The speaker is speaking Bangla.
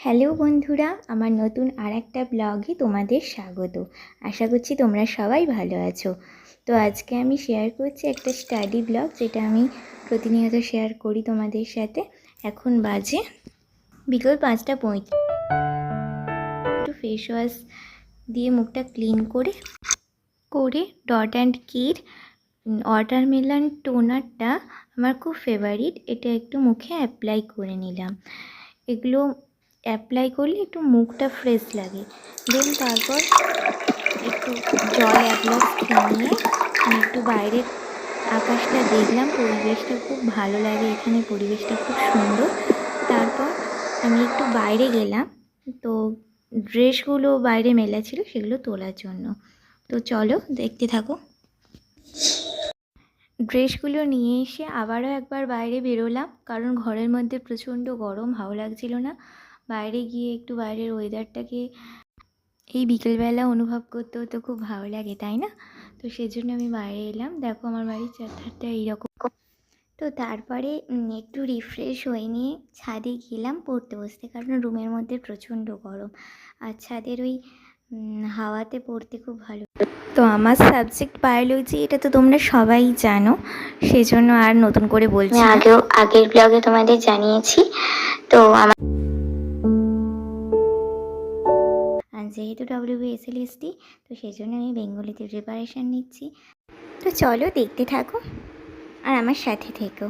হ্যালো বন্ধুরা, আমার নতুন আর একটা ব্লগে তোমাদের স্বাগত। আশা করছি তোমরা সবাই ভালো আছো। তো আজকে আমি শেয়ার করছি একটা স্টাডি ব্লগ, যেটা আমি প্রতিনিয়ত শেয়ার করি তোমাদের সাথে। এখন বাজে বিকেল 5:35। একটু ফেস ওয়াশ দিয়ে মুখটা ক্লিন করে ডট অ্যান্ড কির ওয়াটারমেলন টোনারটা আমার খুব ফেভারিট। এটা একটু মুখে অ্যাপ্লাই করে নিলাম। এগুলো অ্যাপ্লাই করলে একটু মুখটা ফ্রেশ লাগে। দেন তারপর একটু জল 1 গ্লাস খেয়ে নিয়ে আমি একটু বাইরের আকাশটা দেখলাম। পরিবেশটা খুব ভালো লাগে, এখানে পরিবেশটা খুব সুন্দর। তারপর আমি একটু বাইরে গেলাম, তো ড্রেসগুলো বাইরে মেলা ছিল, সেগুলো তোলার জন্য। তো চলো দেখতে থাকো। ড্রেসগুলো নিয়ে এসে আবারও একবার বাইরে বেরোলাম, কারণ ঘরের মধ্যে প্রচণ্ড গরম, ভালো লাগছিল না। বাইরে গিয়ে একটু বাইরের ওয়েদারটাকে এই বিকেলবেলা অনুভব করতেও তো খুব ভালো লাগে, তাই না? তো সেজন্য আমি বাইরে এলাম। দেখো আমার বাড়ির চারধারটা এইরকম। তো তারপরে একটু রিফ্রেশ হয়ে নিয়ে ছাদে গেলাম পড়তে বসতে, কারণ রুমের মধ্যে প্রচণ্ড গরম। আর ছাদের ওই হাওয়াতে পড়তে খুব ভালো। তো আমার সাবজেক্ট বায়োলজি, এটা তো তোমরা সবাই জানো, সেজন্য আর নতুন করে বলছি না। আগের ব্লগে তোমাদের জানিয়েছি। তো আমার যেহেতু WBSLSD, তো সেই জন্য আমি বেঙ্গলিতে প্রিপারেশান নিচ্ছি। তো চলো দেখতে থাকো আর আমার সাথে থেকো।